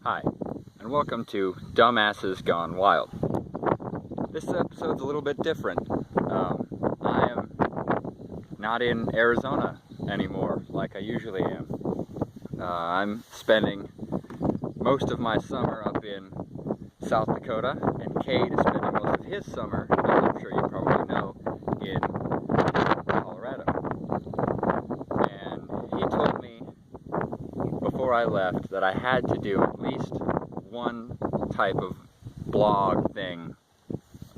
Hi, and welcome to Dumbasses Gone Wild. This episode's a little bit different. I am not in Arizona anymore like I usually am. I'm spending most of my summer up in South Dakota, and Cade is spending most of his summer, as I'm sure you probably know, in Colorado. And he told me before I left that I had to do at least one type of blog thing,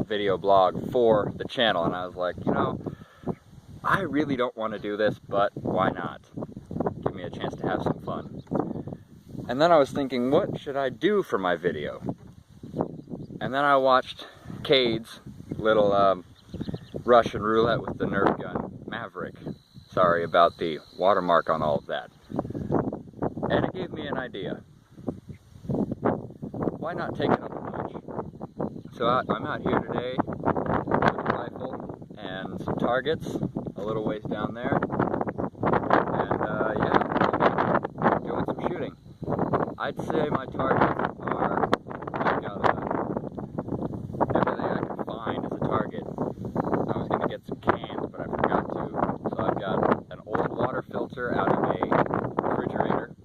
video blog for the channel, and I was like, you know, I really don't want to do this, but why not? Give me a chance to have some fun. And then I was thinking, what should I do for my video? And then I watched Cade's little Russian roulette with the Nerf gun, Maverick. Sorry about the watermark on all of that. And it gave me an idea. Why not take it up a notch? So I'm out here today with a rifle and some targets a little ways down there. And yeah, doing some shooting. I'd say my targets are, I've got everything I can find as a target. I was going to get some cans, but I forgot to. So I've got an old water filter out of a refrigerator,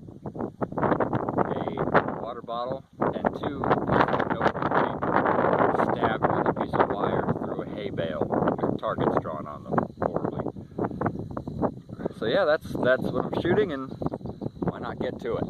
a water bottle, and two pieces of notebook paper stabbed with a piece of wire through a hay bale with targets drawn on them horribly. So yeah, that's what I'm shooting, and why not get to it?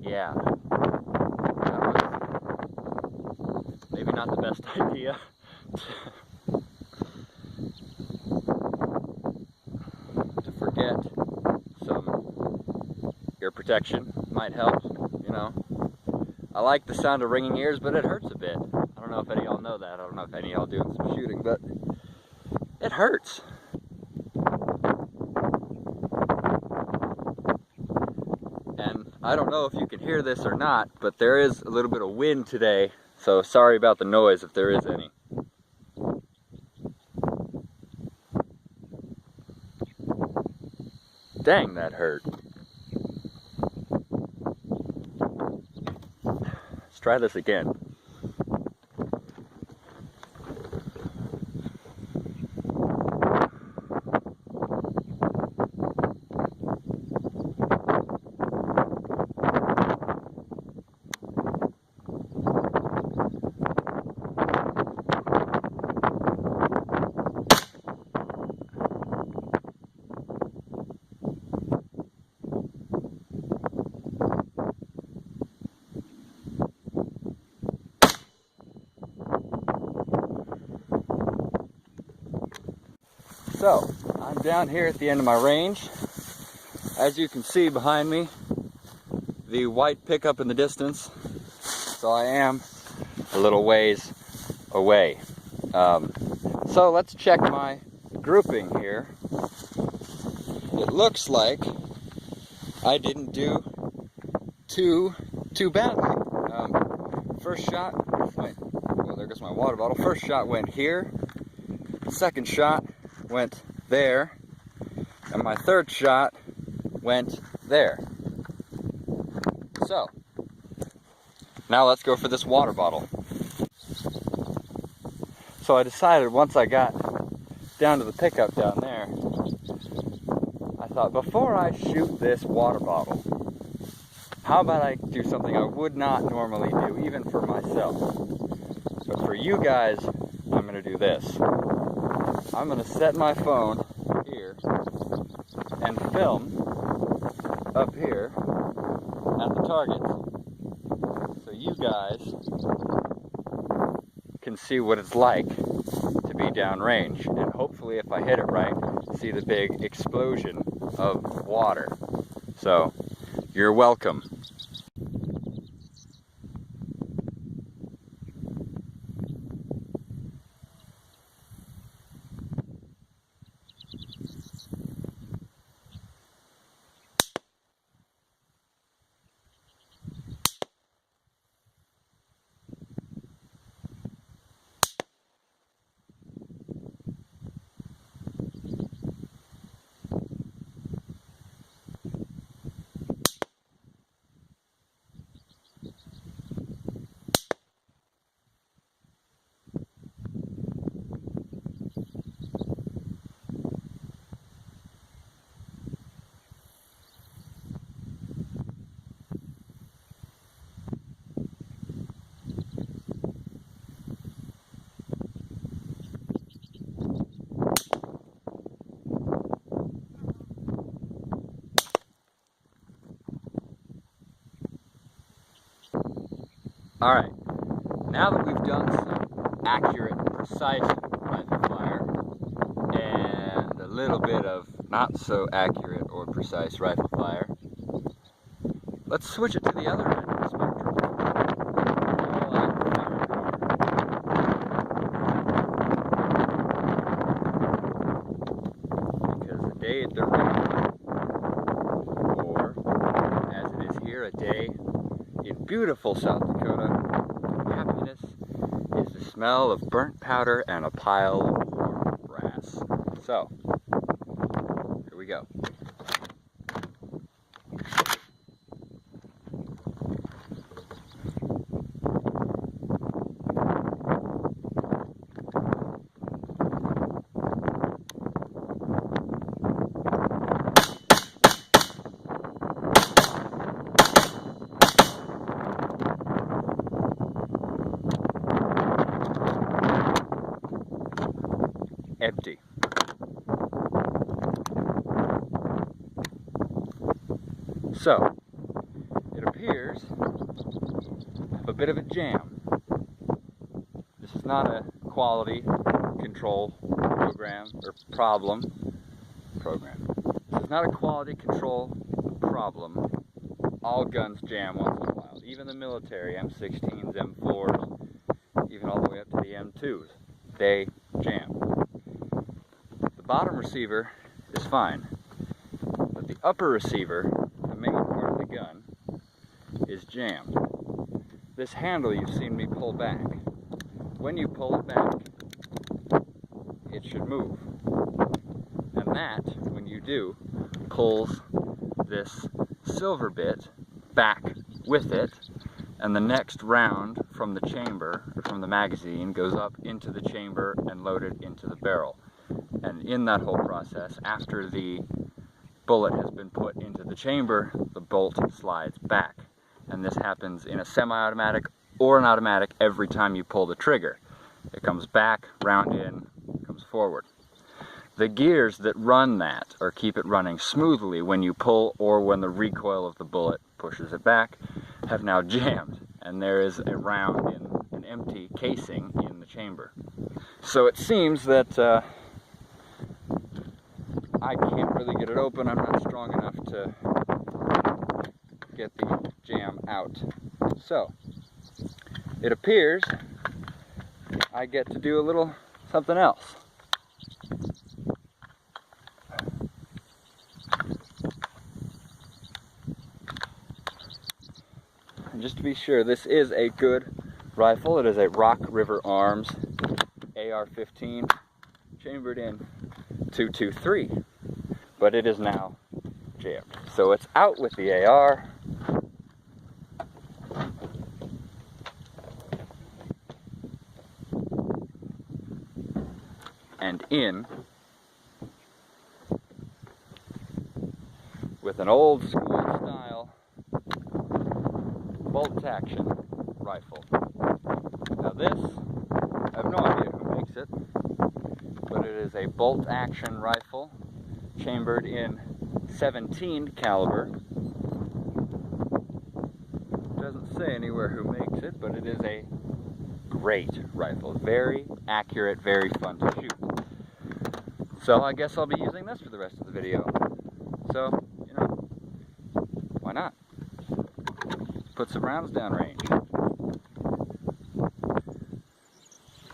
Yeah, that was maybe not the best idea. To forget some ear protection might help, you know. I like the sound of ringing ears, but it hurts a bit. I don't know if any of y'all know that. I don't know if any of y'all doing some shooting, but it hurts. And I don't know if you can hear this or not, but there is a little bit of wind today, so sorry about the noise if there is any. Dang, that hurt. Let's try this again. So, I'm down here at the end of my range. As you can see behind me, the white pickup in the distance. So I am a little ways away. So let's check my grouping here. It looks like I didn't do too badly. First shot went, well, there goes my water bottle. First shot went here. Second shot went there, and my third shot went there. So, now let's go for this water bottle. So I decided once I got down to the pickup down there, I thought, before I shoot this water bottle, how about I do something I would not normally do, even for myself? But for you guys, I'm going to do this. I'm going to set my phone here and film up here at the targets, so you guys can see what it's like to be downrange, and hopefully if I hit it right, see the big explosion of water. So, you're welcome. Alright, now that we've done some accurate, precise rifle fire and a little bit of not so accurate or precise rifle fire, let's switch it to the other end of the spectrum. Because a day at the range, or as it is here, a day in beautiful South Dakota, happiness is the smell of burnt powder and a pile of warm brass. So, here we go. Empty. So, it appears I have a bit of a jam. This is not a quality control program or problem. This is not a quality control problem. All guns jam once in a while. Even the military, M16s, M4s, even all the way up to the M2s, they jam. The bottom receiver is fine, but the upper receiver, the main part of the gun, is jammed. This handle you've seen me pull back. When you pull it back, it should move. And that, when you do, pulls this silver bit back with it, and the next round from the chamber, or from the magazine, goes up into the chamber and loaded into the barrel. And in that whole process, after the bullet has been put into the chamber, the bolt slides back. And this happens in a semi-automatic or an automatic every time you pull the trigger. It comes back, round in, comes forward. The gears that run that, or keep it running smoothly when you pull or when the recoil of the bullet pushes it back, have now jammed, and there is a round in an empty casing in the chamber. So it seems that I can't really get it open. I'm not strong enough to get the jam out. So, it appears I get to do a little something else. And just to be sure, this is a good rifle. It is a Rock River Arms AR-15 chambered in 223, but it is now jammed. So it's out with the AR. And in with an old school style bolt action rifle. Now this, I have no idea who makes it, but it is a bolt action rifle chambered in 17 caliber. Doesn't say anywhere who makes it, but it is a great rifle. Very accurate, very fun to shoot. So I guess I'll be using this for the rest of the video. So, you know, why not? Put some rounds downrange.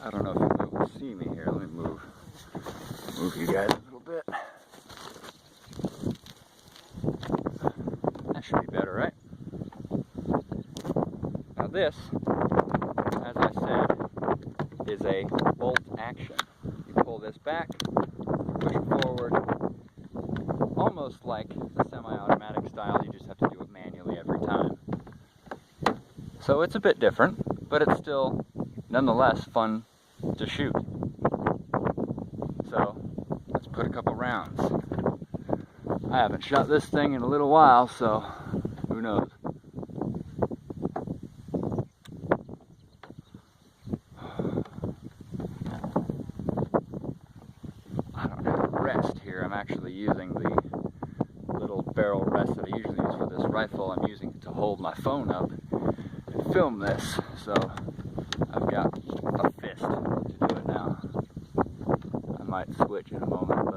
I don't know if you'll be able to see me here. Let me move you guys a little bit. That should be better, right? Now this, as I said, is a bolt action. You pull this back, push it forward, almost like the semi-automatic style, you just have to do it manually every time. So it's a bit different, but it's still nonetheless fun to shoot. So let's put a couple rounds. I haven't shot this thing in a little while, so who knows. I don't have a rest here. I'm actually using the little barrel rest that I usually use for this rifle. I'm using it to hold my phone up and film this, so I've got a fist to do it now. I might switch in a moment, but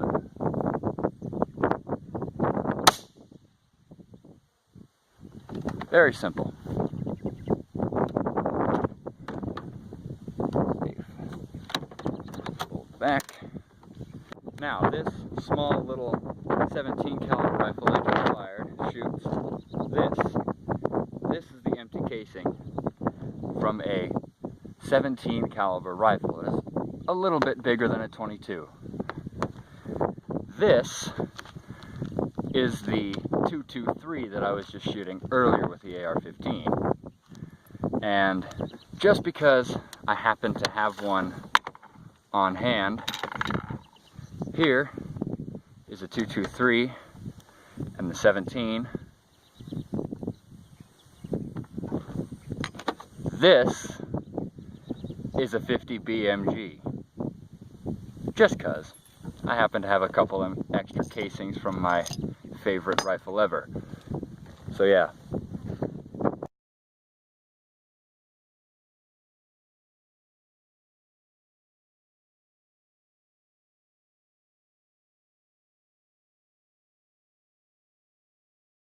very simple. Fold back. Now this small little 17 caliber rifle I just fired shoots this. This is the empty casing from a 17 caliber rifle. It is a little bit bigger than a 22. This is the 223 that I was just shooting earlier with the AR-15. And just because I happen to have one on hand, here is a 223 and the 17. This is a 50 BMG. Just cause I happen to have a couple of extra casings from my favorite rifle ever. So yeah,